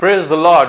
Praise the Lord.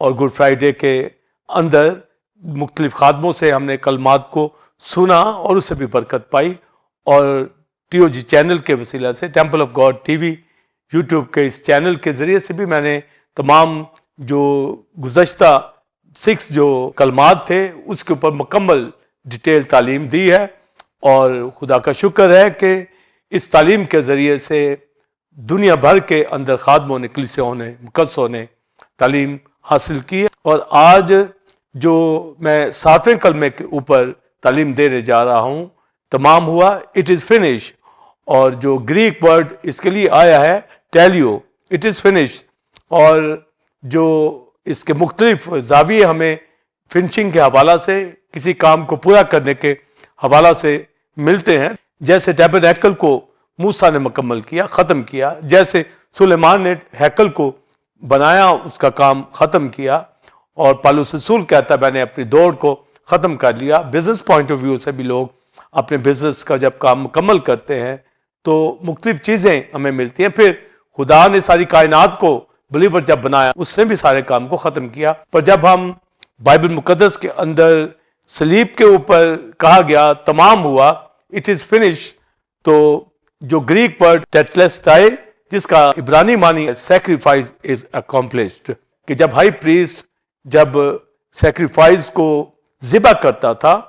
اور good Friday کے اندر مختلف خادموں سے ہم نے کلمات کو سنا اور اس سے بھی برکت پائی، اور TOG چینل کے وسیلہ سے، temple of God TV YouTube کے اس چینل کے ذریعے سے بھی میں نے تمام جو گزشتہ 6 جو کلمات تھے اس کے اوپر مکمل ڈیٹیل تعلیم دی ہے، اور خدا کا شکر ہے کہ اس تعلیم کے ذریعے سے دنیا بھر کے اندر خادموں نے، کلیسیوں نے، مقدسوں نے تعلیم حاصل کی ہے۔ اور آج جو میں 7ویں کلمے کے اوپر تعلیم دینے جا رہا ہوں، تمام ہوا، اٹ از فنش، اور جو گریک ورڈ اس کے لیے آیا ہے ٹیلیو، اٹ از فنش، اور جو اس کے مختلف زاویے ہمیں فنشنگ کے حوالہ سے، کسی کام کو پورا کرنے کے حوالہ سے ملتے ہیں۔ جیسے ٹیبرنیکل کو موسیٰ نے مکمل کیا، ختم کیا، جیسے سلیمان نے ہیکل کو بنایا، اس کا کام ختم کیا، اور پالوس رسول کہتا ہے میں نے اپنی دوڑ کو ختم کر لیا۔ بزنس پوائنٹ آف ویو سے بھی لوگ اپنے بزنس کا جب کام مکمل کرتے ہیں تو مختلف چیزیں ہمیں ملتی ہیں۔ پھر خدا نے ساری کائنات کو بلیور جب بنایا، اس نے بھی سارے کام کو ختم کیا۔ پر جب ہم بائبل مقدس کے اندر صلیب کے اوپر کہا گیا تمام ہوا، اٹ از فنش، تو جو گریک ورڈ ٹیٹلیسٹائی، جس کا عبرانی معنی سیکریفائس از اکمپلشڈ، کہ جب ہائی پریسٹ جب سیکریفائس کو ذبح کرتا تھا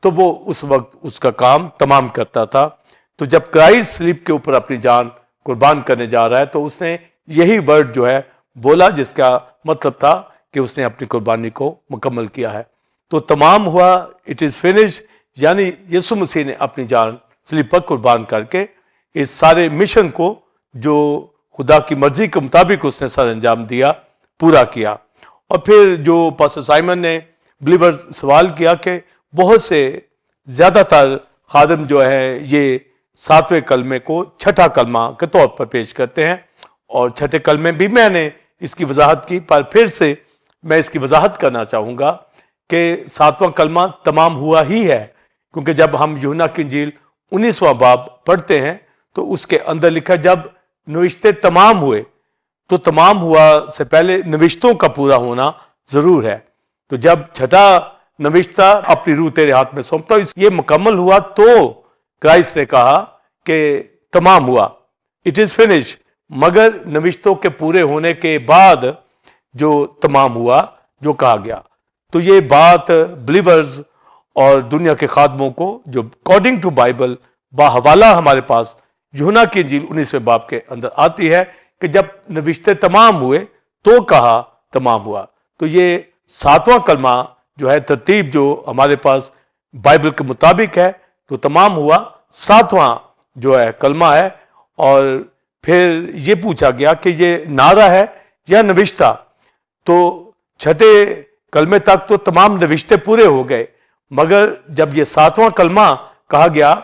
تو وہ اس وقت اس کا کام تمام کرتا تھا۔ تو جب کرائسٹ صلیب کے اوپر اپنی جان قربان کرنے جا رہا ہے تو اس نے یہی ورڈ جو ہے بولا، جس کا مطلب تھا کہ اس نے اپنی قربانی کو مکمل کیا ہے۔ تو تمام ہوا، اٹ از فنش، یعنی یسوع مسیح نے اپنی جان صلیب پر قربان کر کے اس سارے مشن کو جو خدا کی مرضی کے مطابق اس نے سر انجام دیا، پورا کیا۔ اور پھر جو پاسٹر سائمن نے بلیور سوال کیا کہ بہت سے زیادہ تر خادم جو ہے یہ 7ویں کلمے کو چھٹا کلمہ کے طور پر پیش کرتے ہیں، اور چھٹے کلمے بھی میں نے اس کی وضاحت کی، پر پھر سے میں اس کی وضاحت کرنا چاہوں گا کہ 7واں کلمہ تمام ہوا ہی ہے، کیونکہ جب ہم یوحنا کی انجیل 19واں باب پڑھتے ہیں تو اس کے اندر لکھا جب نوشتے تمام ہوئے، تو تمام ہوا سے پہلے نوشتوں کا پورا ہونا ضرور ہے۔ تو جب چھٹا نوشتہ اپنی روح تیرے ہاتھ میں سونپتا یہ مکمل ہوا، تو کرائسٹ نے کہا کہ تمام ہوا، اٹ از فنش، مگر نوشتوں کے پورے ہونے کے بعد جو تمام ہوا جو کہا گیا۔ تو یہ بات بلیورز اور دنیا کے خادموں کو جو اکارڈنگ ٹو بائبل باحوالہ ہمارے پاس یوحنا کی انجیل 19ویں باب کے اندر آتی ہے کہ جب نوشتے تمام ہوئے تو کہا تمام ہوا۔ تو یہ 7واں کلمہ جو ہے ترتیب جو ہمارے پاس بائبل کے مطابق ہے، تو تمام ہوا 7واں جو ہے کلمہ ہے۔ اور پھر یہ پوچھا گیا کہ یہ نعرہ ہے یا نوشتہ، تو چھٹے کلمے تک تو تمام نوشتے پورے ہو گئے، مگر جب یہ 7واں کلمہ کہا گیا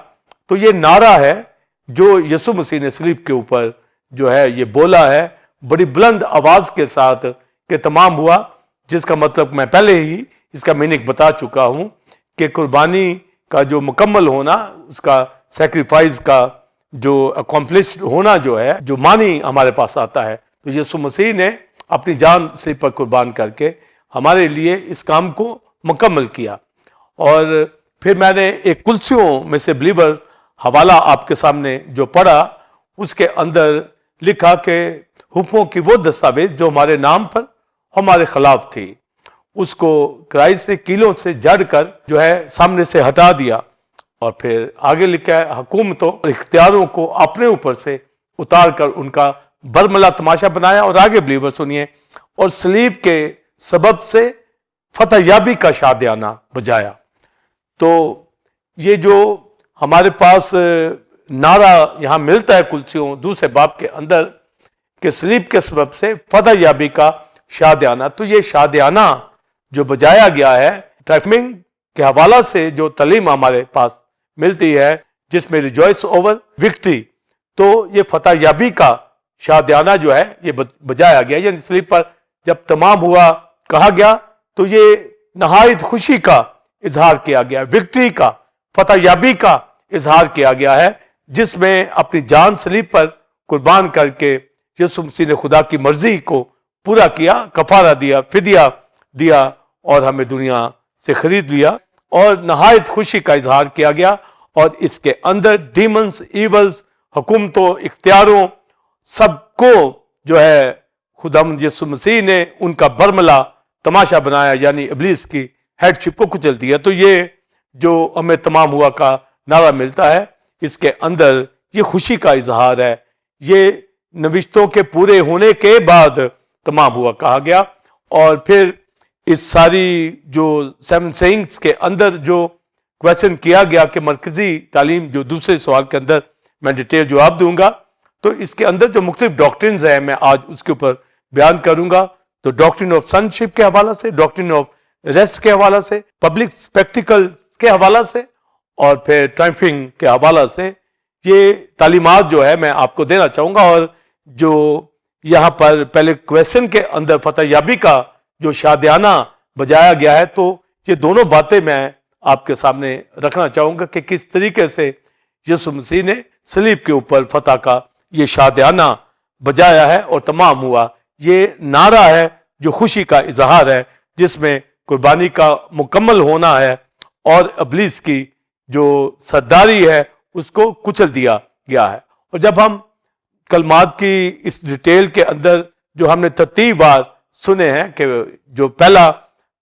تو یہ نعرہ ہے جو یسوع مسیح نے صلیب کے اوپر جو ہے یہ بولا ہے بڑی بلند آواز کے ساتھ کہ تمام ہوا، جس کا مطلب میں پہلے ہی اس کا میننگ بتا چکا ہوں کہ قربانی کا جو مکمل ہونا، اس کا سیکریفائس کا جو اکمپلشڈ ہونا جو ہے، جو معنی ہمارے پاس آتا ہے، تو یسوع مسیح نے اپنی جان صلیب پر قربان کر کے ہمارے لیے اس کام کو مکمل کیا۔ اور پھر میں نے ایک کلسیوں میں سے بلیور حوالہ آپ کے سامنے جو پڑھا، اس کے اندر لکھا کہ حکموں کی وہ دستاویز جو ہمارے نام پر ہمارے خلاف تھی، اس کو کرائسٹ نے کیلوں سے جڑ کر جو ہے سامنے سے ہٹا دیا۔ اور پھر آگے لکھا ہے حکومتوں اور اختیاروں کو اپنے اوپر سے اتار کر ان کا برملا تماشا بنایا۔ اور آگے بلیور سنیے، اور صلیب کے سبب سے فتح یابی کا شادیانہ بجایا۔ تو یہ جو ہمارے پاس نعرہ یہاں ملتا ہے کلسیوں 2 باب کے اندر کہ صلیب کے سبب سے فتح یابی کا شادیانہ، تو یہ شادیانہ جو بجایا گیا ہے ٹائمنگ کے حوالہ سے جو تعلیم ہمارے پاس ملتی ہے، جس میں ریجوائس اوور وکٹری، تو یہ فتح یابی کا شادیانہ جو ہے یہ بجایا گیا، یعنی صلیب پر جب تمام ہوا کہا گیا تو یہ نہایت خوشی کا اظہار کیا گیا، وکٹری کا، فتح یابی کا اظہار کیا گیا ہے، جس میں اپنی جان صلیب پر قربان کر کے یسوع مسیح نے خدا کی مرضی کو پورا کیا, کفارہ دیا, فدیہ دیا اور ہمیں دنیا سے خرید لیا, اور نہایت خوشی کا اظہار کیا گیا. اور اس کے اندر ڈیمنز, ایولز, حکومتوں, اختیاروں, سب کو جو ہے خداوند یسوع مسیح نے ان کا برملا تماشا بنایا, یعنی ابلیس کی ہیڈ شپ کو کچل دیا. تو یہ جو ہمیں تمام ہوا کا نعرہ ملتا ہے, اس کے اندر یہ خوشی کا اظہار ہے. یہ نوشتوں کے پورے ہونے کے بعد تمام ہوا کہا گیا. اور پھر اس ساری جو 7 سینگز کے اندر جو کویشچن کیا گیا کہ مرکزی تعلیم, جو دوسرے سوال کے اندر میں ڈیٹیل جواب دوں گا, تو اس کے اندر جو مختلف ڈاکٹرنز ہیں میں آج اس کے اوپر بیان کروں گا. تو ڈاکٹرن آف سنشپ کے حوالہ سے, ڈاکٹرن آف ریسٹ کے حوالہ سے, پبلک اسپیکٹیکل کے حوالہ سے, اور پھر ٹرائمفنگ کے حوالہ سے یہ تعلیمات جو ہے میں آپ کو دینا چاہوں گا. اور جو یہاں پر پہلے کویشچن کے اندر فتح یابی کا جو شادیانہ بجایا گیا ہے, تو یہ دونوں باتیں میں آپ کے سامنے رکھنا چاہوں گا کہ کس طریقے سے یسوع مسیح نے صلیب کے اوپر فتح کا یہ شادیانہ بجایا ہے اور تمام ہوا. یہ نعرہ ہے جو خوشی کا اظہار ہے, جس میں قربانی کا مکمل ہونا ہے اور ابلیس کی جو سرداری ہے اس کو کچل دیا گیا ہے. اور جب ہم کلمات کی اس ڈیٹیل کے اندر جو ہم نے ترتیب بار سنے ہیں کہ جو پہلا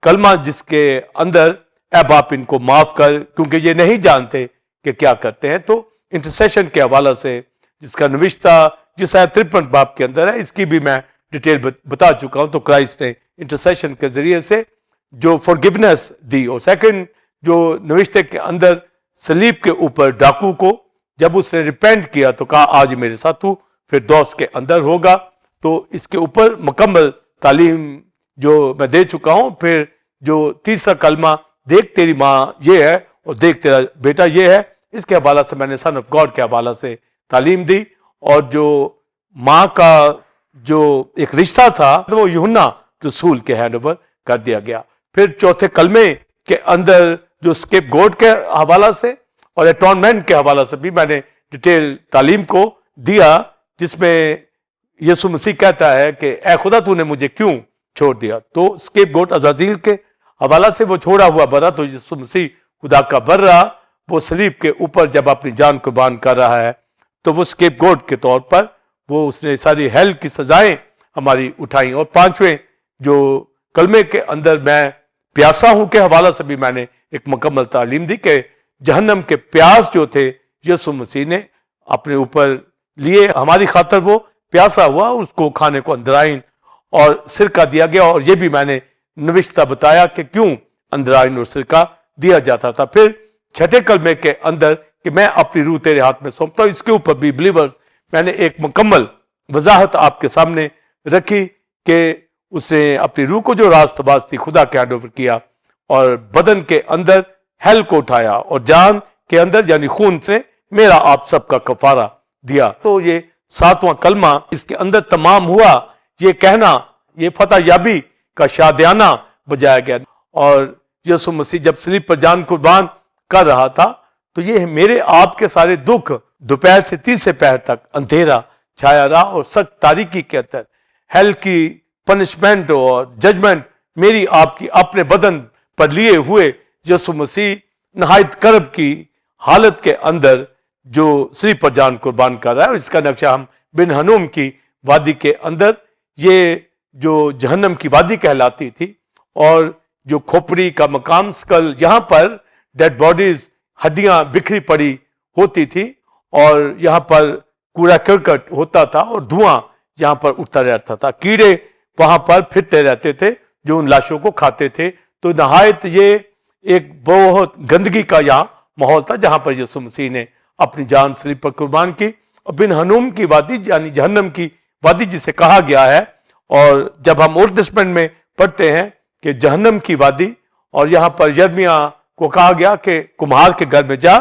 کلمہ جس کے اندر اے باپ ان کو معاف کر کیونکہ یہ نہیں جانتے کہ کیا کرتے ہیں, تو انٹرسیشن کے حوالہ سے جس کا نوشتہ جس آیت 53 باب کے اندر ہے, اس کی بھی میں ڈیٹیل بتا چکا ہوں. تو کرائسٹ نے انٹرسیشن کے ذریعے سے جو فورگیونیس دی. اور سیکنڈ جو نوشتے کے اندر صلیب کے اوپر ڈاکو کو جب اس نے ریپینٹ کیا تو کہا آج میرے ساتھ ہوں, پھر دوست کے اندر ہوگا. تو اس کے اوپر مکمل تعلیم جو میں دے چکا ہوں. پھر جو تیسرا کلمہ دیکھ تیری ماں یہ ہے اور دیکھ تیرا بیٹا یہ ہے, اس کے حوالہ سے میں نے سن آف گاڈ کے حوالہ سے تعلیم دی. اور جو ماں کا جو ایک رشتہ تھا وہ یوحنا رسول کے ہینڈ اوور کر دیا گیا. پھر چوتھے کلمے کے اندر جو اسکیپ گوڈ کے حوالہ سے اور اٹونمنٹ کے حوالہ سے بھی میں نے ڈیٹیل تعلیم کو دیا, جس میں یسوع مسیح کہتا ہے کہ اے خدا تو نے مجھے کیوں چھوڑ دیا. تو اسکیپ گوڈ عزازیل کے حوالہ سے وہ چھوڑا ہوا برا, تو یسوع مسیح خدا کا برا وہ صلیب کے اوپر جب اپنی جان قربان کر رہا ہے تو وہ اسکیپ گوڈ کے طور پر وہ اس نے ساری ہیل کی سزائیں ہماری اٹھائیں. اور پانچویں جو کلمے کے اندر میں پیاسا ہوں کے حوالہ سے بھی میں نے ایک مکمل تعلیم دی کہ جہنم کے پیاس جو تھے یسوع مسیح نے اپنے اوپر لیے, ہماری خاطر وہ پیاسا ہوا, اس کو کھانے کو اندرائن اور سرکہ دیا گیا. اور یہ بھی میں نے نوشتہ بتایا کہ کیوں اندرائن اور سرکہ دیا جاتا تھا. پھر چھٹے کلمے کے اندر کہ میں اپنی روح تیرے ہاتھ میں سونپتا ہوں, اس کے اوپر بھی بلیورز میں نے ایک مکمل وضاحت آپ کے سامنے رکھی کہ اس نے اپنی روح کو جو راست باز تھی خدا کے ہینڈ اوور کیا اور بدن کے اندر ہیل کو اٹھایا اور جان کے اندر یعنی خون سے میرا آپ سب کا کفارہ دیا. تو یہ 7واں کلمہ اس کے اندر تمام ہوا, یہ کہنا یہ فتح یابی کا شادیانہ بجایا گیا. اور یسوع مسیح جب صلیب پر جان قربان کر رہا تھا تو یہ میرے آپ کے سارے دکھ دوپہر سے تیسرے پہر تک اندھیرا چھایا رہا اور سخت تاریکی کے اندر ہیل کی پنشمنٹ اور ججمنٹ میری آپ کی اپنے بدن پر لیے ہوئے یسوع مسیح نہایت کرب کی حالت کے اندر جو صلیب پر جان قربان کر رہا ہے. اس کا نقشہ ہم بن ہنوم کی وادی کے اندر, یہ جو جہنم کی وادی کہلاتی تھی اور جو کھوپڑی کا مقام سکل, یہاں پر ڈیڈ باڈیز ہڈیاں بکھری پڑی ہوتی تھی اور یہاں پر کوڑا کرکٹ ہوتا تھا اور دھواں یہاں پر اٹھتا رہتا تھا, کیڑے وہاں پر پھرتے رہتے تھے جو ان لاشوں کو کھاتے تھے. تو نہایت یہ ایک بہت گندگی کا یہاں ماحول تھا جہاں پر یسوع مسیح نے اپنی جان صلیب پر قربان کی. اور بن ہنوم کی وادی یعنی جہنم کی وادی جسے کہا گیا ہے, اور جب ہم اولڈ ٹیسٹمنٹ میں پڑھتے ہیں کہ جہنم کی وادی, اور یہاں پر یرمیہ کو کہا گیا کہ کمہار کے گھر میں جا,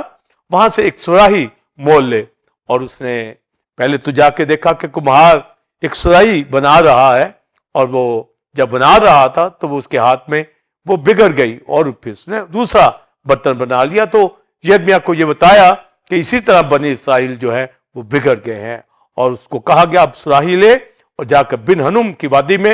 وہاں سے ایک سراہی مول لے. اور اس نے پہلے تو جا کے دیکھا کہ کمہار ایک سراہی بنا رہا ہے, اور وہ جب بنا رہا تھا تو وہ اس کے ہاتھ میں وہ بگڑ گئی اور پھر اس نے دوسرا برتن بنا لیا. تو یرمیہ کو یہ بتایا کہ اسی طرح بنی اسرائیل جو ہے وہ بگڑ گئے ہیں, اور اس کو کہا گیا اب سراہی لے اور جا کر بن ہنوم کی وادی میں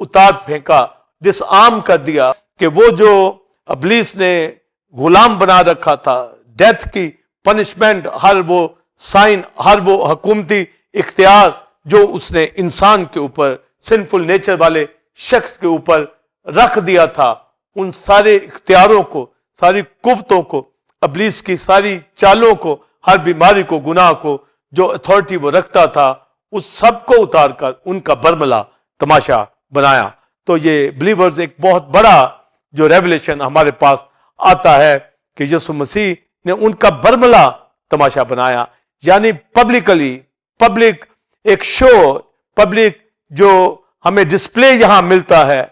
اتار پھینکا، ڈس آرم کر دیا کہ وہ جو ابلیس نے غلام بنا رکھا تھا، ڈیتھ کی پنشمنٹ، ہر وہ سائن، ہر وہ حکومتی اختیار جو اس نے انسان کے اوپر، سنفل نیچر والے شخص کے اوپر رکھ دیا تھا، ان سارے اختیاروں کو، ساری قوتوں کو، ابلیس کی ساری چالوں کو، ہر بیماری کو، گناہ کو، جو اتھارٹی وہ رکھتا تھا، اس سب کو اتار کر ان کا برملا تماشا بنایا۔ تو یہ بلیورز ایک بہت بڑا جو ریولیشن ہمارے پاس آتا ہے کہ یسوع مسیح نے ان کا برملا تماشا بنایا، یعنی پبلکلی، پبلک ایک شو، پبلک جو ہمیں ڈسپلے یہاں ملتا ہے،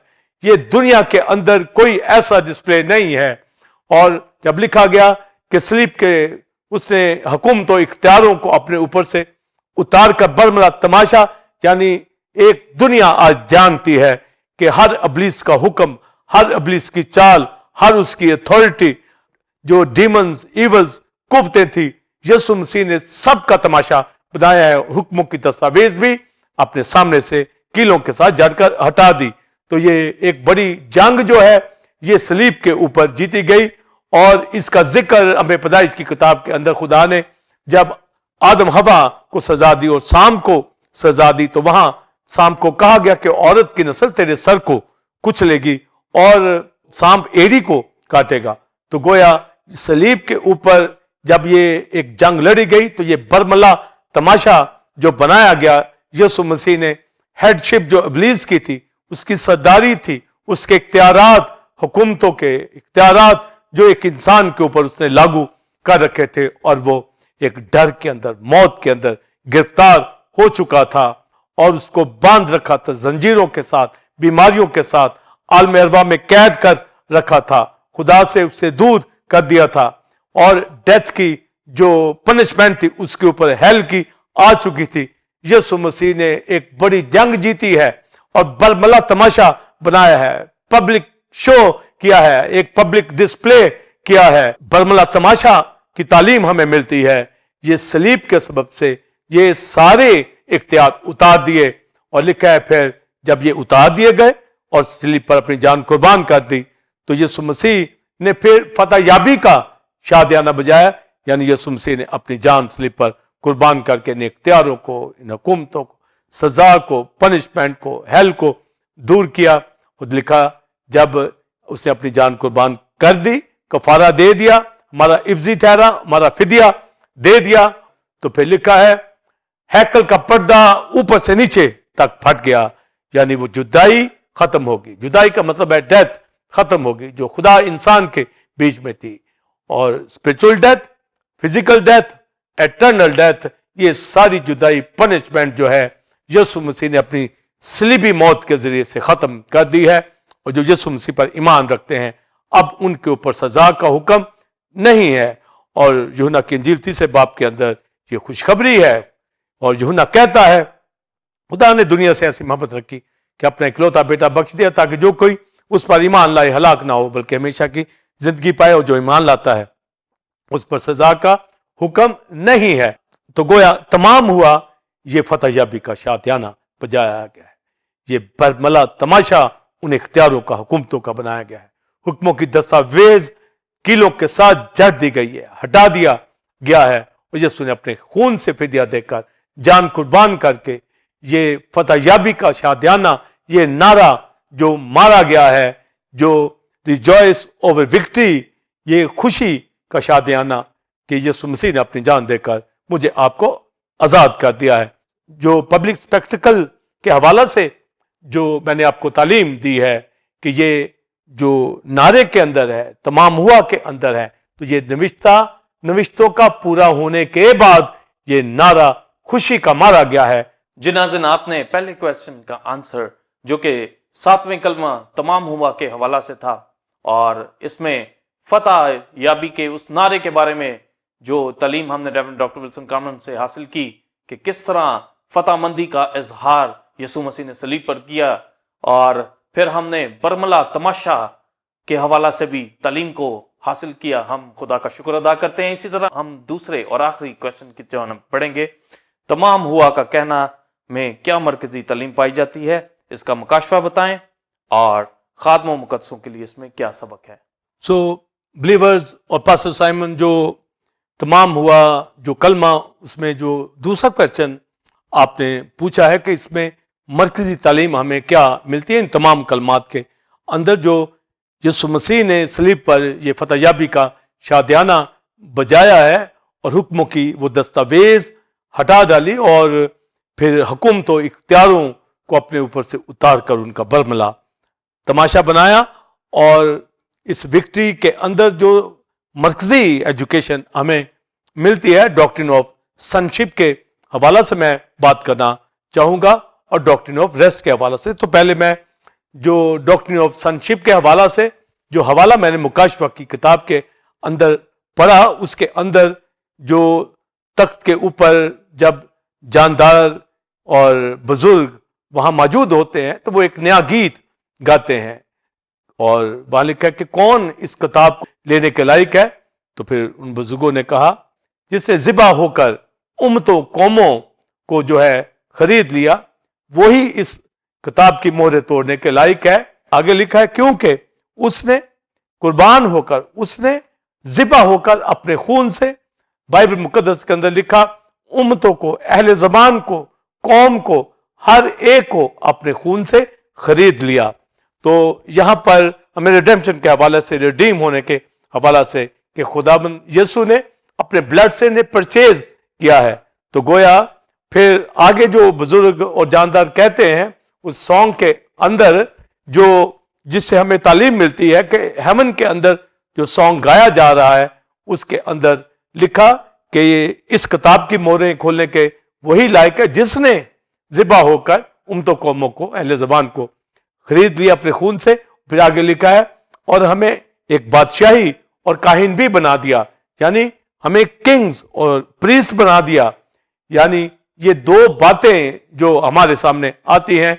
یہ دنیا کے اندر کوئی ایسا ڈسپلے نہیں ہے۔ اور جب لکھا گیا کہ صلیب کے اس نے حکومت و اختیاروں کو اپنے اوپر سے اتار کر برملا تماشا، یعنی ایک دنیا آج جانتی ہے کہ ہر ابلیس کا حکم، ہر ابلیس کی چال، ہر اس کی اتھارٹی، جو ڈیمنز، ایولز، قوتیں تھی، یسوع مسیح نے سب کا تماشا بنایا ہے۔ حکموں کی دستاویز بھی اپنے سامنے سے کیلوں کے ساتھ جڑ کر ہٹا دی۔ تو یہ ایک بڑی جنگ جو ہے یہ صلیب کے اوپر جیتی گئی، اور اس کا ذکر ہمیں پیدائش کی کتاب کے اندر خدا نے جب آدم حوا کو سزا دی اور سام کو سزا دی، تو وہاں سام کو کہا گیا کہ عورت کی نسل تیرے سر کو کچلے گی اور سام ایڑی کو کاٹے گا۔ تو گویا صلیب کے اوپر جب یہ ایک جنگ لڑی گئی تو یہ برملا تماشا جو بنایا گیا، یسوع مسیح نے ہیڈ شپ جو ابلیس کی تھی، اس کی سرداری تھی، اس کے اختیارات، حکومتوں کے اختیارات جو ایک انسان کے اوپر اس نے لاگو کر رکھے تھے، اور وہ ایک ڈر کے اندر، موت کے اندر گرفتار ہو چکا تھا، اور اس کو باندھ رکھا تھا زنجیروں کے ساتھ، بیماریوں کے ساتھ، عالم ارواح میں قید کر رکھا تھا، خدا سے اسے دور کر دیا تھا، اور ڈیتھ کی جو پنشمنٹ تھی اس کے اوپر ہیل کی آ چکی تھی۔ یسوع مسیح نے ایک بڑی جنگ جیتی ہے اور برملا تماشا بنایا ہے، پبلک شو کیا ہے، ایک پبلک ڈسپلے کیا ہے۔ برملا تماشا کی تعلیم ہمیں ملتی ہے، یہ صلیب کے سبب سے یہ سارے اختیار اتار دیے، اور لکھا ہے پھر جب یہ اتار دیے گئے اور صلیب پر اپنی جان قربان کر دی، تو یسوع مسیح نے پھر فتح یابی کا شادیانہ بجایا، یعنی یسوع مسیح نے اپنی جان صلیب پر قربان کر کے ان اختیاروں کو، ان حکومتوں کو، سزا کو، پنشمنٹ کو، ہیل کو دور کیا۔ خود لکھا جب اس نے اپنی جان قربان کر دی، کفارہ دے دیا، ہمارا عوضی ٹھہرا، ہمارا فدیہ دے دیا، تو پھر لکھا ہے ہیکل کا پردہ اوپر سے نیچے تک پھٹ گیا، یعنی وہ جدائی ختم ہوگی۔ جدائی کا مطلب ہے ڈیتھ ختم ہوگی جو خدا انسان کے بیچ میں تھی، اور spiritual death, physical death, eternal death, یہ ساری جدائی، پنشمنٹ جو ہے یسوع مسیح نے اپنی صلیبی موت کے ذریعے سے ختم کر دی ہے، اور جو یسوع مسیح پر ایمان رکھتے ہیں اب ان کے اوپر سزا کا حکم نہیں ہے۔ اور یوحنا کی انجیل 3 باب کے اندر یہ خوشخبری ہے، اور یوحنا کہتا ہے خدا نے دنیا سے ایسی محبت رکھی کہ اپنا اکلوتا بیٹا بخش دیا تاکہ جو کوئی اس پر ایمان لائے ہلاک نہ ہو بلکہ ہمیشہ کی زندگی پائے، اور جو ایمان لاتا ہے اس پر سزا کا حکم نہیں ہے۔ تو گویا تمام ہوا یہ فتح یابی کا شادیانہ بجایا گیا ہے، یہ برملا تماشا ان اختیاروں کا، حکومتوں کا بنایا گیا ہے، حکموں کی دستاویز کیلوں کے ساتھ جڑ دی گئی ہے، ہٹا دیا گیا ہے، اور یسوع نے اپنے خون سے فدیہ دے کر، جان قربان کر کے یہ فتح یابی کا شادیانہ، یہ نعرہ جو مارا گیا ہے، جو ریجوائس اوور وکٹری، یہ خوشی کا شادیانہ کہ یسوع مسیح نے اپنی جان دے کر مجھے آپ کو آزاد کر دیا ہے۔ جو پبلک سپیکٹیکل کے حوالہ سے جو میں نے آپ کو تعلیم دی ہے کہ یہ جو نعرے کے اندر ہے، تمام ہوا کے اندر ہے، تو یہ نوشتوں کا پورا ہونے کے بعد یہ نعرہ خوشی کا مارا گیا ہے۔ جی ناظرین، آپ نے پہلے کویسچن کا آنسر جو کہ 7ویں کلمہ تمام ہوا کے حوالہ سے تھا، اور اس میں فتح یابی کے اس نعرے کے بارے میں جو تعلیم ہم نے ریورنڈ ڈاکٹر ولسن کامرن سے حاصل کی کہ کس طرح فتح مندی کا اظہار یسوع مسیح نے صلیب پر کیا، اور پھر ہم نے برملا تماشا کے حوالہ سے بھی تعلیم کو حاصل کیا۔ ہم خدا کا شکر ادا کرتے ہیں۔ اسی طرح ہم دوسرے اور آخری کویسچن کی جانب پڑھیں گے۔ تمام ہوا کا کہنا میں کیا مرکزی تعلیم پائی جاتی ہے؟ اس کا مکاشفہ بتائیں اور خادموں مقدسوں کے لیے اس میں کیا سبق ہے؟ سو بلیورز اور پاسٹر سائمن جو تمام ہوا جو کلمہ، اس میں جو دوسرا کویسچن آپ نے پوچھا ہے کہ اس میں مرکزی تعلیم ہمیں کیا ملتی ہے ان تمام کلمات کے اندر، جو یسوع مسیح نے صلیب پر یہ فتح یابی کا شادیانہ بجایا ہے اور حکموں کی وہ دستاویز ہٹا ڈالی اور پھر حکومت و اختیاروں کو اپنے اوپر سے اتار کر ان کا برملا تماشا بنایا، اور اس وکٹری کے اندر جو مرکزی ایجوکیشن ہمیں ملتی ہے ڈاکٹرن آف سنشپ کے حوالہ سے میں بات کرنا چاہوں گا اور ڈاکٹرن آف ریسٹ کے حوالہ سے۔ تو پہلے میں جو ڈاکٹرن آف سنشپ کے حوالہ سے جو حوالہ میں نے مکاشفہ کی کتاب کے اندر پڑھا، اس کے اندر جو تخت کے اوپر جب جاندار اور بزرگ وہاں موجود ہوتے ہیں تو وہ ایک نیا گیت گاتے ہیں، اور وہاں لکھا ہے کہ کون اس کتاب کو لینے کے لائق ہے؟ تو پھر ان بزرگوں نے کہا جس سے ذبح ہو کر امتوں قوموں کو جو ہے خرید لیا، وہی اس کتاب کی مہریں توڑنے کے لائق ہے۔ آگے لکھا ہے کیونکہ اس نے قربان ہو کر، اس نے ذبح ہو کر اپنے خون سے، بائبل مقدس کے اندر لکھا امتوں کو، اہل زبان کو، قوم کو، ہر ایک کو اپنے خون سے خرید لیا۔ تو یہاں پر ہمیں ریڈیمپشن کے حوالے سے، ریڈیم ہونے کے حوالہ سے کہ خداوند یسوع نے اپنے بلڈ سے انہیں پرچیز کیا ہے، تو گویا پھر آگے جو بزرگ اور جاندار کہتے ہیں اس سانگ کے اندر جو جس سے ہمیں تعلیم ملتی ہے کہ ہیمن کے اندر جو سانگ گایا جا رہا ہے اس کے اندر لکھا کہ یہ اس کتاب کی مہریں کھولنے کے وہی لائق ہے جس نے ذبح ہو کر امتوں قوموں کو، اہل زبان کو خرید لیا اپنے خون سے۔ پھر آگے لکھا ہے اور ہمیں ایک بادشاہی اور کاہن بھی بنا دیا، یعنی ہمیں کنگز اور پریسٹ بنا دیا۔ یعنی یہ دو باتیں جو ہمارے سامنے آتی ہیں،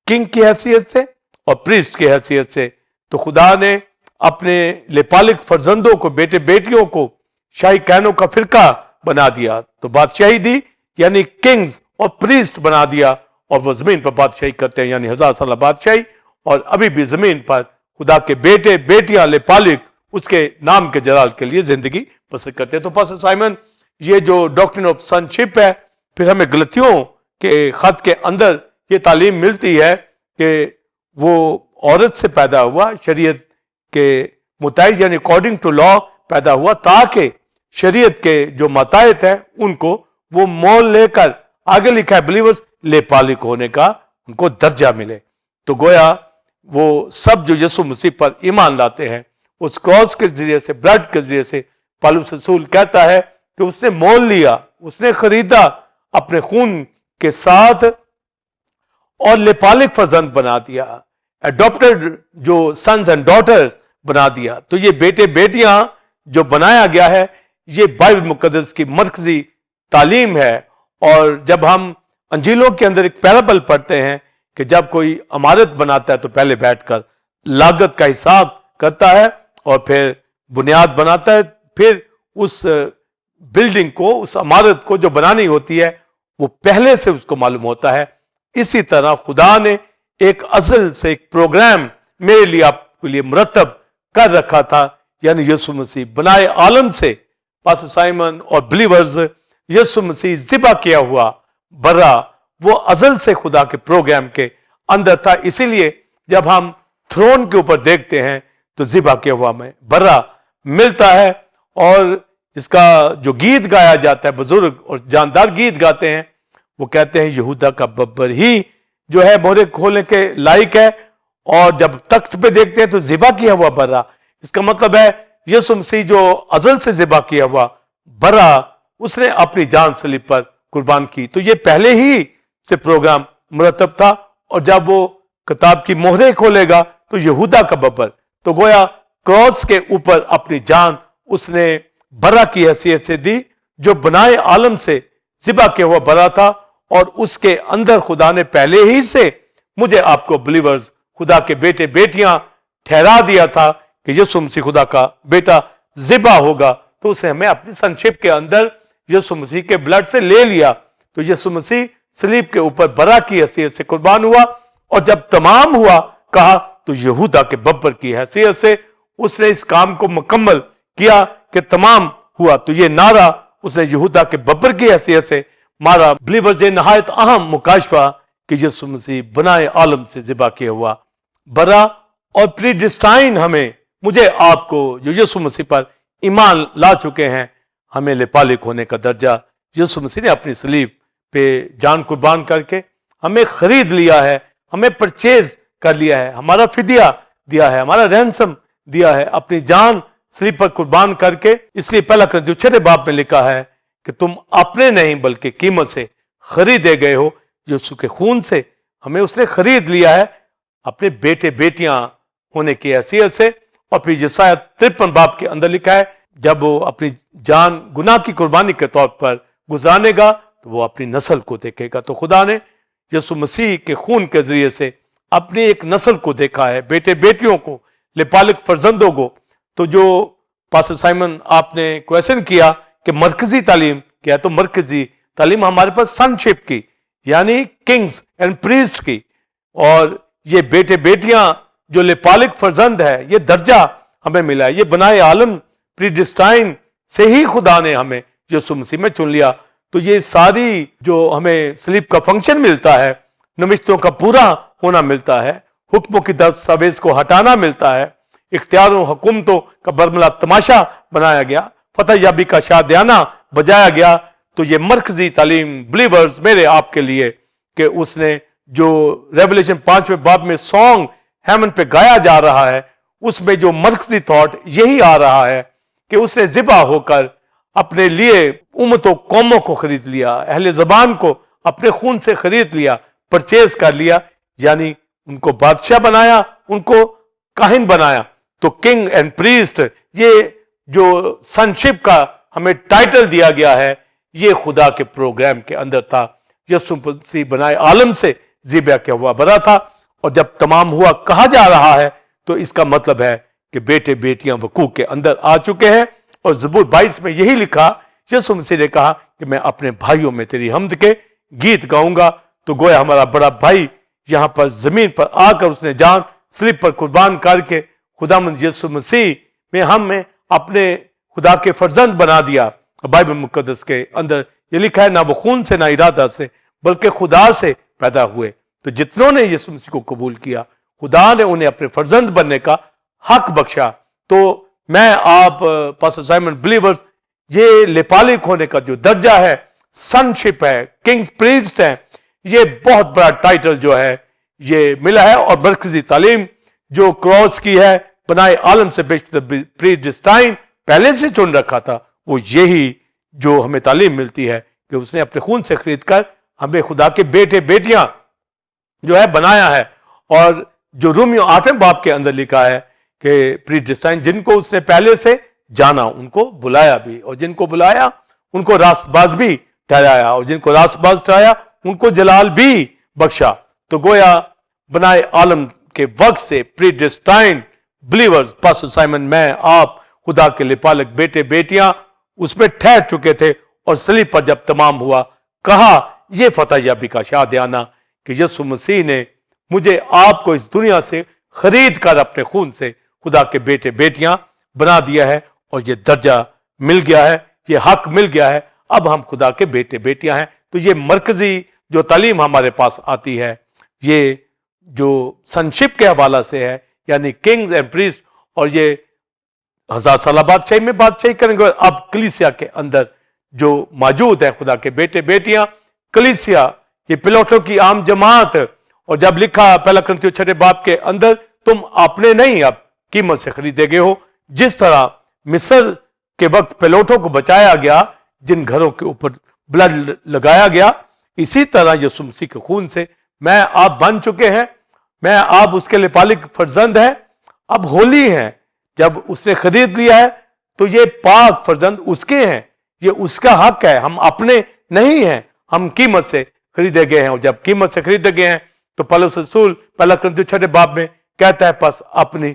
کنگ کی حیثیت سے اور پریسٹ کی حیثیت سے، تو خدا نے اپنے لپالک فرزندوں کو، بیٹے بیٹیوں کو شاہی کہنوں کا فرقہ بنا دیا، تو بادشاہی دی یعنی کنگز اور پریسٹ بنا دیا، اور وہ زمین پر بادشاہی کرتے ہیں یعنی 1000 سالہ بادشاہی، اور ابھی بھی زمین پر خدا کے بیٹے بیٹیاں لپالک اس کے نام کے جلال کے لیے زندگی بسر کرتے ہیں۔ تو پاسٹر سائمن یہ جو ڈاکٹرن آف سنشپ ہے، پھر ہمیں غلطیوں کے خط کے اندر یہ تعلیم ملتی ہے کہ وہ عورت سے پیدا ہوا، شریعت کے مطابق یعنی اکارڈنگ ٹو لا پیدا ہوا، تاکہ شریعت کے جو ماتحت ہیں ان کو وہ مول لے کر، آگے لکھا ہے بلیورز، لے پالک ہونے کا ان کو درجہ ملے۔ تو گویا وہ سب جو یسوع مسیح پر ایمان لاتے ہیں، اس کراس کے ذریعے سے، بلڈ کے ذریعے سے، پالوس رسول کہتا ہے کہ اس نے مول لیا، اس نے خریدا اپنے خون کے ساتھ اور لپالک فرزند بنا دیا، اڈاپٹڈ جو سنز اینڈ ڈاٹر بنا دیا۔ تو یہ بیٹے بیٹیاں جو بنایا گیا ہے یہ بائبل مقدس کی مرکزی تعلیم ہے۔ اور جب ہم انجیلوں کے اندر ایک پیرابل پڑھتے ہیں کہ جب کوئی عمارت بناتا ہے تو پہلے بیٹھ کر لاگت کا حساب کرتا ہے اور پھر بنیاد بناتا ہے، پھر اس بلڈنگ کو، اس عمارت کو جو بنانی ہوتی ہے وہ پہلے سے اس کو معلوم ہوتا ہے۔ اسی طرح خدا نے ایک ازل سے ایک پروگرام میرے لیے، آپ کے لیے مرتب کر رکھا تھا، یعنی یسوع مسیح بنائے عالم سے، پاسٹر سائمن اور بلیورز، یسوع مسیح ذبح کیا ہوا برا وہ ازل سے خدا کے پروگرام کے اندر تھا۔ اسی لیے جب ہم تھرون کے اوپر دیکھتے ہیں تو ذبح کیا ہوا میں برا ملتا ہے، اور اس کا جو گیت گایا جاتا ہے، بزرگ اور جاندار گیت گاتے ہیں، وہ کہتے ہیں یہودا کا ببر ہی جو ہے مہرے کھولنے کے لائق ہے، اور جب تخت پہ دیکھتے ہیں تو ذبح کیا ہوا برا، اس کا مطلب ہے یسوع مسیح جو ازل سے ذبح کیا ہوا برا، اس نے اپنی جان صلیب پر قربان کی۔ تو یہ پہلے ہی سے پروگرام مرتب تھا، اور جب وہ کتاب کی مہرے کھولے گا تو یہودا کا ببر، تو گویا کراس کے اوپر اپنی جان اس نے برا کی حیثیت سے دی، جو بنائے عالم سے ذبح کیا ہوا برا تھا، اور اس کے اندر خدا نے پہلے ہی سے مجھے آپ کو بلیورز، خدا کے بیٹے بیٹیاں ٹھہرا دیا تھا کہ یسوع مسیح خدا کا بیٹا ذبح ہوگا، تو اسے ہمیں اپنی سنشپ کے اندر یسوع مسیح کے بلڈ سے لے لیا۔ تو یسوع مسیح صلیب کے اوپر برا کی حیثیت سے قربان ہوا، اور جب تمام ہوا کہا تو یہودا کے ببر کی حیثیت سے اس نے اس کام کو مکمل کیا کہ تمام ہوا، تو یہ نعرہ اس نے یہودا کے ببر کی حیثیت سے مارا۔ بلیورز یہ نہایت اہم مکاشفہ کہ یسوع مسیح بنائے عالم سے ذبح کیا ہوا برا اور پری ڈسٹائن ہمیں، مجھے آپ کو جو یسوع مسیح پر ایمان لا چکے ہیں، ہمیں لپالک ہونے کا درجہ یسوع مسیح نے اپنی صلیب پہ جان قربان کر کے ہمیں خرید لیا ہے، ہمیں پرچیز کر لیا ہے، ہمارا فدیہ دیا ہے، ہمارا رینسم دیا ہے، اپنی جان صلیب پر قربان کر کے۔ اس لیے پہلا کرنتیوں 6 باب میں لکھا ہے کہ تم اپنے نہیں بلکہ قیمت سے خریدے گئے ہو، یسوع کے خون سے ہمیں اس نے خرید لیا ہے اپنے بیٹے بیٹیاں ہونے کی حیثیت سے۔ اور پھر یسایہ 53 باب کے اندر لکھا ہے جب وہ اپنی جان گناہ کی قربانی کے طور پر گزارنے گا تو وہ اپنی نسل کو دیکھے گا۔ تو خدا نے یسوع مسیح کے خون کے ذریعے سے اپنی ایک نسل کو دیکھا ہے، بیٹے بیٹیوں کو، لپالک فرزندوں کو۔ تو جو پاسٹر سائمن آپ نے کویشچن کیا کہ مرکزی تعلیم کیا ہے، تو مرکزی تعلیم ہمارے پاس سنشپ کی یعنی کنگز اینڈ پریسٹ کی، اور یہ بیٹے بیٹیاں جو لپالک فرزند ہے یہ درجہ ہمیں ملا ہے، یہ بنائے عالم پری ڈسٹائن سے ہی خدا نے ہمیں یسوع مسیح میں چن لیا۔ تو یہ ساری جو ہمیں صلیب کا فنکشن ملتا ہے، نوشتوں کا پورا ہونا ملتا ہے، حکموں کی دستاویز کو ہٹانا ملتا ہے، اختیاروں حکومتوں کا برملا تماشا بنایا گیا، فتح یابی کا شادیانہ بجایا گیا۔ تو یہ مرکزی تعلیم بلیورز میرے آپ کے لیے کہ اس نے جو ریولیشن 5 باب میں سانگ ہیمن پہ گایا جا رہا ہے، اس میں جو مرکزی تھاٹ یہی آ رہا ہے کہ اس نے ذبح ہو کر اپنے لیے امتوں قوموں کو خرید لیا، اہل زبان کو اپنے خون سے خرید لیا، پرچیز کر لیا، یعنی ان کو بادشاہ بنایا، ان کو کاہن بنایا۔ تو کنگ اینڈ پریسٹ، یہ جو سنشپ کا ہمیں ٹائٹل دیا گیا ہے، یہ خدا کے پروگرام کے اندر تھا۔ یسوع مسیح بنائے عالم سے ذبح کیا ہوا برا تھا، اور جب تمام ہوا کہا جا رہا ہے تو اس کا مطلب ہے کہ بیٹے بیٹیاں وقوع کے اندر آ چکے ہیں۔ اور زبور 22 میں یہی لکھا، یسوع مسیح نے کہا کہ میں اپنے بھائیوں میں تیری حمد کے گیت گاؤں گا۔ تو گویا ہمارا بڑا بھائی یہاں پر زمین پر آ کر اس نے جان صلیب پر قربان کر کے خداوند یسوع مسیح میں ہمیں اپنے خدا کے فرزند بنا دیا۔ بائبل مقدس کے اندر یہ لکھا ہے نہ وہ خون سے نہ ارادہ سے بلکہ خدا سے پیدا ہوئے۔ تو جتنوں نے یسوع مسیح کو قبول کیا، خدا نے انہیں اپنے فرزند بننے کا حق بخشا۔ تو میں آپ پاسٹر سائمن بلیورز، یہ لپالک ہونے کا جو درجہ ہے، سنشپ ہے، کنگز پریسٹ ہے، یہ بہت بڑا ٹائٹل جو ہے یہ ملا ہے۔ اور مرکزی تعلیم جو کراس کی ہے، بنائے عالم سے بیشتر پری ڈسٹائن پہلے سے چن رکھا تھا، وہ یہی جو ہمیں تعلیم ملتی ہے کہ اس نے اپنے خون سے خرید کر ہمیں خدا کے بیٹے بیٹیاں جو ہے بنایا ہے۔ اور جو رومیو 8 باب کے اندر لکھا ہے کہ پری ڈسٹائن جن کو اس نے پہلے سے جانا ان کو بلایا بھی، اور جن کو بلایا ان کو راست باز بھی ٹھہرایا، اور جن کو راست باز ٹھہرایا ان کو جلال بھی بخشا۔ تو گویا بنائے عالم کے وقت سے پری ڈسٹائن بلیورز، پاسٹر سائمن، میں، آپ، خدا کے لپالک بیٹے بیٹیاں اس میں ٹھہر چکے تھے۔ اور صلیب پر جب تمام ہوا کہا، یہ فتح یابی کا شادیانہ کہ یسوع مسیح نے مجھے آپ کو اس دنیا سے خرید کر اپنے خون سے خدا کے بیٹے بیٹیاں بنا دیا ہے، اور یہ درجہ مل گیا ہے، یہ حق مل گیا ہے، اب ہم خدا کے بیٹے بیٹیاں ہیں۔ تو یہ مرکزی جو تعلیم ہمارے پاس آتی ہے، یہ جو سنشپ کے حوالہ سے ہے، یعنی کنگز اینڈ پریسٹ، اور یہ 1000 سالہ بادشاہی میں بادشاہی کریں گے۔ اب کلیسیا کے اندر جو موجود ہے خدا کے بیٹے بیٹیاں، کلیسیا یہ پلوٹوں کی عام جماعت، اور جب لکھا پہلا کرنتیوں 6 باب کے اندر تم اپنے نہیں اب قیمت سے خریدے گئے ہو، جس طرح مصر کے وقت پلوٹوں کو بچایا گیا جن گھروں کے اوپر بلڈ لگایا گیا، اسی طرح یسوع مسیح کے خون سے میں آپ بن چکے ہیں، میں آپ اس کے لپالک فرزند ہیں، اب ہولی ہیں۔ جب اس نے خرید لیا ہے تو یہ پاک فرزند اس کے ہیں، یہ اس کا حق ہے، ہم اپنے نہیں ہیں، ہم قیمت سے خریدے گئے ہیں۔ اور جب قیمت سے خریدے گئے ہیں تو پولس رسول پہلا کرنتیوں 6 باب میں کہتا ہے پس اپنی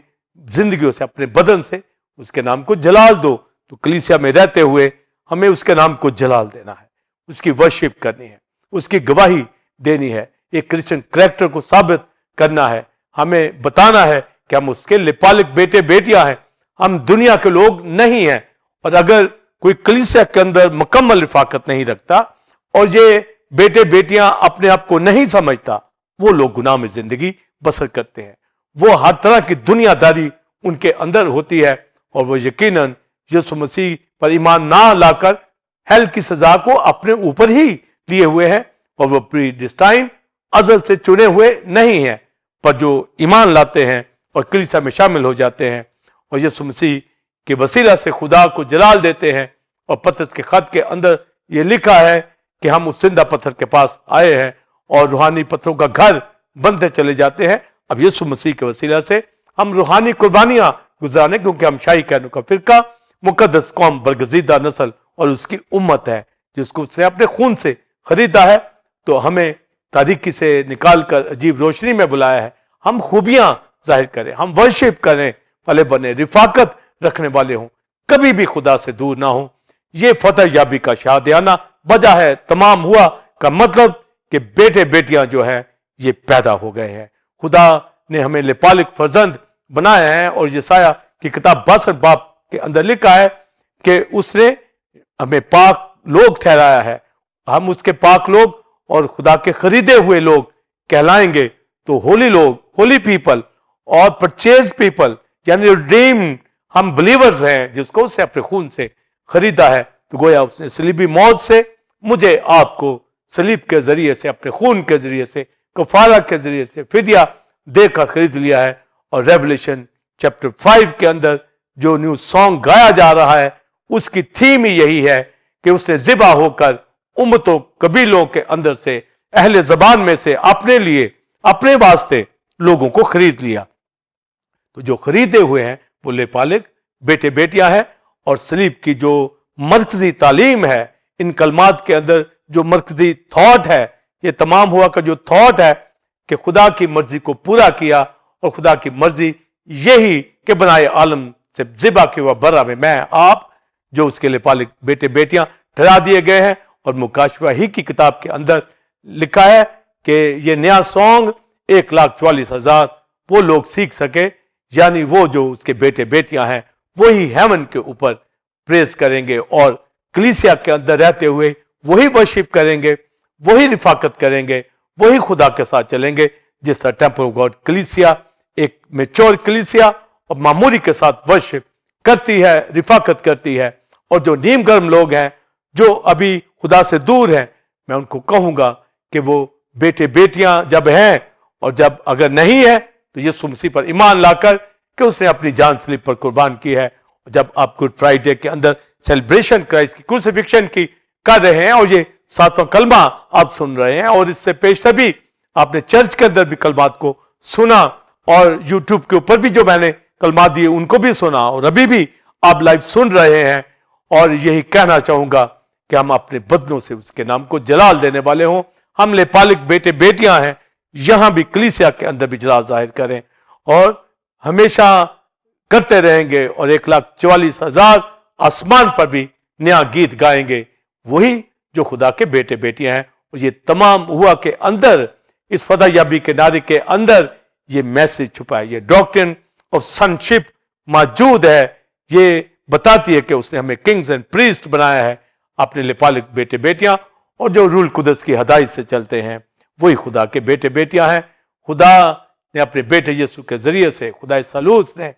زندگیوں سے، اپنے بدن سے اس کے نام کو جلال دو۔ تو کلیسیا میں رہتے ہوئے ہمیں اس کے نام کو جلال دینا ہے، اس کی ورشپ کرنی ہے، اس کی گواہی دینی ہے، ایک کرسچن کریکٹر کو ثابت کرنا ہے, ہمیں بتانا ہے کہ ہم اس کے لپالک بیٹے بیٹیاں ہیں, ہم دنیا کے لوگ نہیں ہیں. اور اگر کوئی کلیسیا کے اندر مکمل رفاقت نہیں رکھتا اور یہ بیٹے بیٹیاں اپنے آپ کو نہیں سمجھتا, وہ لوگ گناہ میں زندگی بسر کرتے ہیں. وہ ہر طرح کی دنیا داری ان کے اندر ہوتی ہے اور وہ یقیناً یسوع مسیح پر ایمان نہ لا کر ہیل کی سزا کو اپنے اوپر ہی لیے ہوئے ہیں, اور وہ پری ڈسٹائن ازل سے چنے ہوئے نہیں ہیں, پر جو ایمان لاتے ہیں اور کلیسیا میں شامل ہو جاتے ہیں اور یسوع مسیح کے وسیلہ سے خدا کو جلال دیتے ہیں. اور پطرس کے خط کے اندر یہ لکھا ہے کہ ہم اس زندہ پتھر کے پاس آئے ہیں اور روحانی پتھروں کا گھر بنتے چلے جاتے ہیں. اب یسوع مسیح کے وسیلہ سے ہم روحانی قربانیاں گزارنے, کیونکہ ہم شاہی کہنوں کا فرقہ, مقدس قوم, برگزیدہ نسل اور اس کی امت ہے جس کو اس نے اپنے خون سے خریدا ہے. تو ہمیں تاریکی سے نکال کر عجیب روشنی میں بلایا ہے. ہم خوبیاں ظاہر کریں, ہم ورشپ کریں والے بنے, رفاقت رکھنے والے ہوں, کبھی بھی خدا سے دور نہ ہوں. یہ فتح یابی کا شادیانہ وجہ ہے. تمام ہوا کا مطلب کہ بیٹے بیٹیاں جو ہے یہ پیدا ہو گئے ہیں. خدا نے ہمیں لپالک فرزند بنایا ہے, اور یسایہ کی کتاب 62 باب کے اندر لکھا ہے کہ اس نے ہمیں پاک لوگ ٹھہرایا ہے. ہم اس کے پاک لوگ اور خدا کے خریدے ہوئے لوگ کہلائیں گے. تو ہولی لوگ, ہولی پیپل اور پرچیز پیپل, یعنی ریڈیم, ہم بلیورز ہیں جس کو اس نے اپنے خون سے خریدا ہے. تو گویا اس نے صلیبی موت سے مجھے آپ کو صلیب کے ذریعے سے, اپنے خون کے ذریعے سے, کفارہ کے ذریعے سے فدیہ دے کر خرید لیا ہے. اور ریولیشن چیپٹر 5 کے اندر جو نیو سانگ گایا جا رہا ہے اس کی تھیم ہی یہی ہے کہ اس نے ذبح ہو کر امتوں قبیلوں کے اندر سے, اہل زبان میں سے اپنے لیے, اپنے واسطے لوگوں کو خرید لیا. تو جو خریدے ہوئے ہیں وہ لپالک بیٹے بیٹیاں ہیں. اور صلیب کی جو مرکزی تعلیم ہے, ان کلمات کے اندر جو مرکزی تھاٹ ہے, یہ تمام ہوا کا جو تھاٹ ہے کہ خدا کی مرضی کو پورا کیا, اور خدا کی مرضی یہی کہ بنائے عالم سے ذبح کے ہوا برہ میں آپ جو اس کے لپالک بیٹے بیٹیاں ٹھہرا دیے گئے ہیں. اور مکاشفہ ہی کی کتاب کے اندر لکھا ہے کہ یہ نیا سانگ 1,44,000 وہ لوگ سیکھ سکے, یعنی وہ جو اس کے بیٹے بیٹیاں ہیں وہی ہیون کے اوپر پریز کریں گے اور کلیسیا کے اندر رہتے ہوئے وہی ورشپ کریں گے, وہی رفاقت کریں گے, وہی خدا کے ساتھ چلیں گے. جس طرح ٹیمپل آف گاڈ کلیسیا ایک میچور کلیسیا اور معمولی کے ساتھ ورشپ کرتی ہے, رفاقت کرتی ہے. اور جو نیم گرم لوگ ہیں جو ابھی خدا سے دور ہیں, میں ان کو کہوں گا کہ وہ بیٹے بیٹیاں جب ہیں, اور جب اگر نہیں ہے تو یسوع مسیح پر ایمان لا کر کہ اس نے اپنی جان صلیب پر قربان کی ہے. جب آپ گڈ فرائیڈے کے اندر سیلیبریشن کرائسٹ کی کروسیفکشن کی کر رہے ہیں, اور یہ 7واں کلمہ آپ سن رہے ہیں, اور اس سے پیش بھی آپ نے چرچ کے اندر بھی کلمات کو سنا, اور یوٹیوب کے اوپر بھی جو میں نے کلمات دیے ان کو بھی سنا, اور ابھی بھی آپ لائیو سن رہے ہیں. اور یہی کہنا چاہوں گا کہ ہم اپنے بدنوں سے اس کے نام کو جلال دینے والے ہوں. ہم لپالک بیٹے بیٹیاں ہیں, یہاں بھی کلیسیا کے اندر بھی جلال ظاہر کریں, اور ہمیشہ کرتے رہیں گے. اور 1,44,000 آسمان پر بھی نیا گیت گائیں گے, وہی جو خدا کے بیٹے بیٹیاں ہیں. اور یہ تمام ہوا کے اندر, اس فتح یابی کے نعرے کے اندر یہ میسج چھپا ہے, یہ ڈاکٹرن آف سنشپ موجود ہے. یہ بتاتی ہے کہ اس نے ہمیں کنگز اینڈ پریسٹ بنایا ہے, اپنے لپالک بیٹے بیٹیاں, اور جو رول قدس کی ہدایت سے چلتے ہیں وہی خدا کے بیٹے بیٹیاں ہیں. خدا نے اپنے بیٹے یسوع کے ذریعے سے, خدا ثالوث نے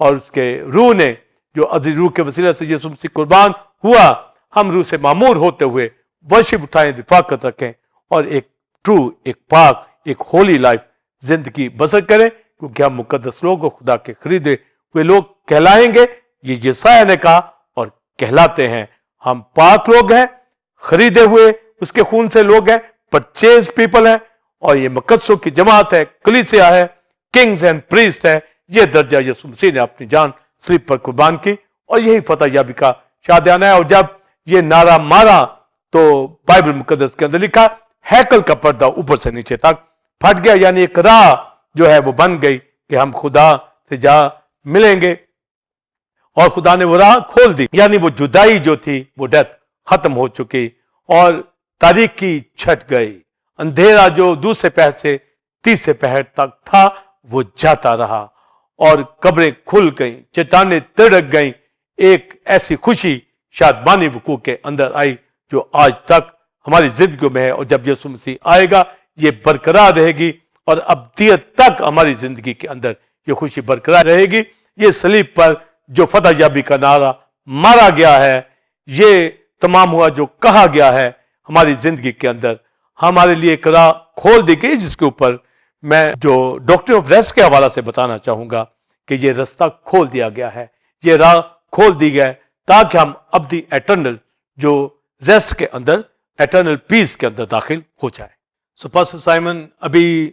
اور اس کے روح نے, جو عزیز روح کے وسیلہ سے یسوع مسیح قربان ہوا, ہم روح سے معمور ہوتے ہوئے ورشپ اٹھائیں, رفاقت رکھیں, اور ایک ٹرو, ایک پاک, ایک ہولی لائف زندگی بسر کریں, کیونکہ ہم مقدس لوگ اور خدا کے خریدے ہوئے لوگ کہلائیں گے. یہ یسایہ نے کہا اور کہلاتے ہیں. ہم پاک لوگ ہیں, خریدے ہوئے اس کے خون سے لوگ ہیں, پرچیز پیپل ہیں, اور یہ مقدسوں کی جماعت ہے, کلیسیا ہے, کنگز اینڈ پریسٹ ہے. یہ درجہ یسوع مسیح نے اپنی جان صلیب پر قربان کی, اور یہی فتح یابی کا شادیانہ ہے. اور جب یہ نعرہ مارا تو بائبل مقدس کے اندر لکھا ہیکل کا پردہ اوپر سے نیچے تک پھٹ گیا, یعنی ایک راہ جو ہے وہ بن گئی کہ ہم خدا سے جا ملیں گے, اور خدا نے وہ راہ کھول دی. یعنی وہ جدائی جو تھی وہ ڈیتھ ختم ہو چکی, اور تاریکی چھٹ گئی. اندھیرا جو دوسرے پہر سے تیسرے پہر تک تھا وہ جاتا رہا اور قبریں کھل گئیں، چٹانیں تڑک گئیں. ایک ایسی خوشی شادمانی وقوع کے اندر آئی جو آج تک ہماری زندگیوں میں ہے، اور جب یسوع مسیح آئے گا یہ برقرار رہے گی اور ابدیت تک ہماری زندگی کے اندر یہ خوشی برقرار رہے گی. یہ صلیب پر جو فتح یابی کا نعرہ مارا گیا ہے، یہ تمام ہوا جو کہا گیا ہے ہماری زندگی کے اندر، ہمارے لیے ایک راہ کھول دی گئی، جس کے اوپر میں جو ڈاکٹر آف ریسٹ کے حوالہ سے بتانا چاہوں گا کہ یہ رستہ کھول دیا گیا ہے، یہ راہ کھول دی گیا ہے تاکہ ہم ابدی ایٹرنل جو ریسٹ کے اندر، ایٹرنل پیس کے اندر داخل ہو جائے. سو پاسٹر سائمن، ابھی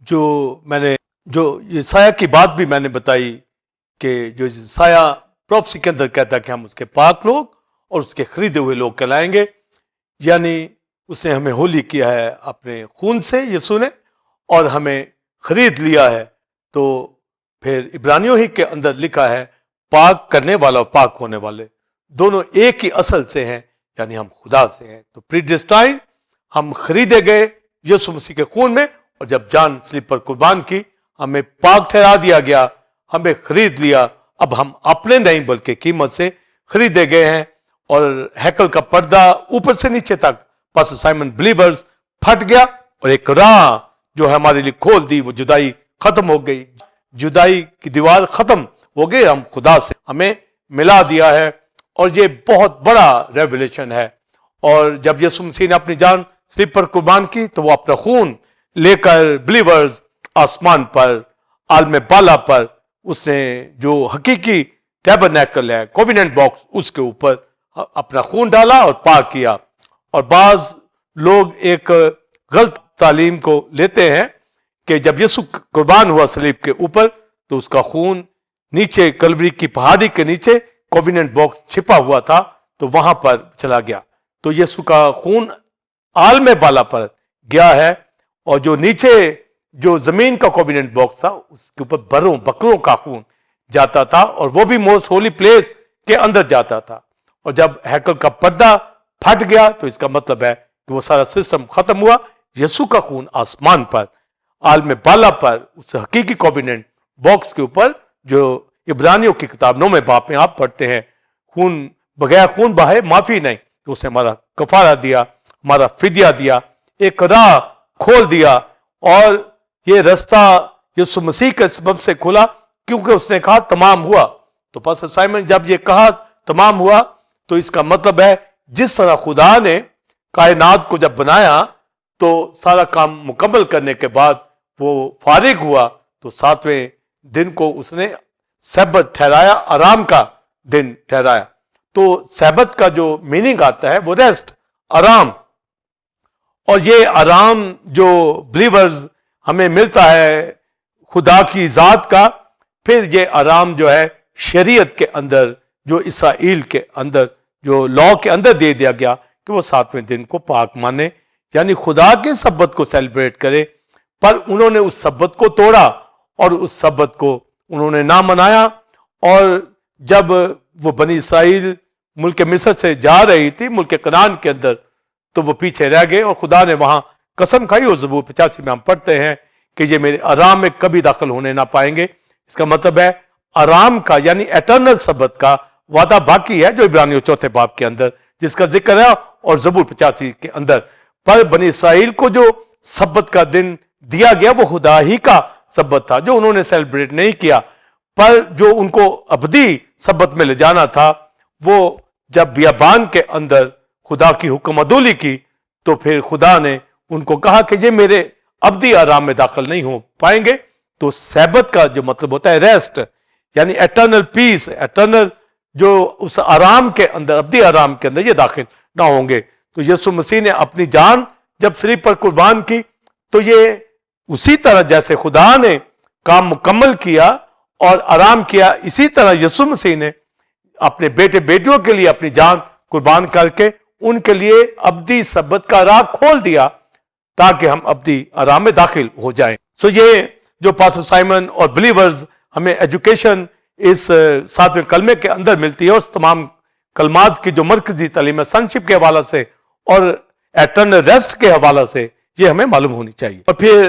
جو میں نے یہ سایہ کی بات بھی میں نے بتائی کہ جو سایہ پروفیسی کے اندر کہتا ہے کہ ہم اس کے پاک لوگ اور اس کے خریدے ہوئے لوگ کہلائیں گے، یعنی اس نے ہمیں ہولی کیا ہے اپنے خون سے، یسوع نے، اور ہمیں خرید لیا ہے. تو پھر عبرانیوں ہی کے اندر لکھا ہے پاک کرنے والا اور پاک ہونے والے دونوں ایک ہی اصل سے ہیں، یعنی ہم خدا سے ہیں. تو پری ڈیسٹائن، ہم خریدے گئے یسوع مسیح کے خون میں، اور جب جان صلیب پر قربان کی ہمیں پاک ٹھہرا دیا گیا، ہمیں خرید لیا. اب ہم اپنے نہیں بلکہ قیمت سے خریدے گئے ہیں. اور ہیکل کا پردہ اوپر سے نیچے تک پاسٹر سائمن بلیورز پھٹ گیا، اور ایک راہ جو ہے ہمارے لیے کھول دی، وہ جدائی ختم ہو گئی، جدائی کی دیوار ختم ہو گئی، ہم خدا سے ہمیں ملا دیا ہے. اور یہ بہت بڑا ریولیشن ہے. اور جب یسوع مسیح نے اپنی جان صلیب پر قربان کی تو وہ اپنا خون لے کر بلیورز آسمان پر، عالم بالا پر، اس نے جو حقیقی ٹیبرنیکل ہے، کووننٹ باکس، اس کے اوپر اپنا خون ڈالا اور پاک کیا. اور بعض لوگ ایک غلط تعلیم کو لیتے ہیں کہ جب یسوع قربان ہوا صلیب کے اوپر تو اس کا خون نیچے کلوری کی پہاڑی کے نیچے کووننٹ باکس چھپا ہوا تھا تو وہاں پر چلا گیا. تو یسوع کا خون عالم بالا پر گیا ہے، اور جو نیچے جو زمین کا کووننٹ باکس تھا اس کے اوپر بکروں کا خون جاتا تھا، اور وہ بھی موسٹ ہولی پلیس کے اندر جاتا تھا. اور جب ہیکل کا پردہ پھٹ گیا تو اس کا مطلب ہے کہ وہ سارا سسٹم ختم ہوا. یسوع کا خون آسمان پر، عالم بالا پر، اس حقیقی کووننٹ باکس کے اوپر، جو عبرانیوں کی کتاب 9 باب میں آپ پڑھتے ہیں، خون بغیر خون بہائے معافی نہیں، تو اس نے ہمارا کفارہ دیا، ہمارا فدیہ دیا، ایک راہ کھول دیا. اور یہ رستہ یسوع مسیح کے سبب سے کھلا کیونکہ اس نے کہا تمام ہوا. تو پاسٹر سائمن، جب یہ کہا تمام ہوا تو اس کا مطلب ہے جس طرح خدا نے کائنات کو جب بنایا تو سارا کام مکمل کرنے کے بعد وہ فارغ ہوا تو 7ویں دن کو اس نے سبت ٹھہرایا، آرام کا دن ٹھہرایا. تو سبت کا جو میننگ آتا ہے وہ ریسٹ، آرام. اور یہ آرام جو بلیورز ہمیں ملتا ہے خدا کی ذات کا، پھر یہ آرام جو ہے شریعت کے اندر، جو اسرائیل کے اندر، جو لا کے اندر دے دیا گیا کہ وہ 7ویں دن کو پاک مانے، یعنی خدا کے سبت کو سیلیبریٹ کرے. پر انہوں نے اس سبت کو توڑا اور اس سبت کو انہوں نے نہ منایا. اور جب وہ بنی اسرائیل ملک مصر سے جا رہی تھی ملک کنعان کے اندر تو وہ پیچھے رہ گئے، اور خدا نے وہاں قسم کھائی، اور زبور 85 میں ہم پڑھتے ہیں کہ یہ میرے آرام میں کبھی داخل ہونے نہ پائیں گے. اس کا مطلب ہے آرام کا، یعنی ایٹرنل سبت کا وعدہ باقی ہے جو عبرانیوں 4 باب کے اندر جس کا ذکر ہے، اور زبور 85 کے اندر. پر بنی اسرائیل کو جو سبت کا دن دیا گیا وہ خدا ہی کا سبت تھا جو انہوں نے سیلیبریٹ نہیں کیا. پر جو ان کو ابدی سبت میں لے جانا تھا، وہ جب بیابان کے اندر خدا کی حکم عدولی کی تو پھر خدا نے ان کو کہا کہ یہ میرے ابدی آرام میں داخل نہیں ہو پائیں گے. تو سبت کا جو مطلب ہوتا ہے ریسٹ، یعنی ایٹرنل پیس، ایٹرنل جو اس آرام کے اندر، ابدی آرام کے اندر یہ داخل نہ ہوں گے. تو یسوع مسیح نے اپنی جان جب صلیب پر قربان کی تو یہ اسی طرح جیسے خدا نے کام مکمل کیا اور آرام کیا، اسی طرح یسوع مسیح نے اپنے بیٹے بیٹیوں کے لیے اپنی جان قربان کر کے ان کے لیے ابدی سبت کا راہ کھول دیا تاکہ ہم ابدی آرام میں داخل ہو جائیں. سو یہ جو پاسٹر سائمن اور بلیورز ہمیں ایجوکیشن اس 7ویں کلمے کے اندر ملتی ہے، اور اس تمام کلمات کی جو مرکزی تعلیم ہے سنشپ کے حوالے سے اور ایٹرنل ریسٹ کے حوالے سے یہ ہمیں معلوم ہونی چاہیے. اور پھر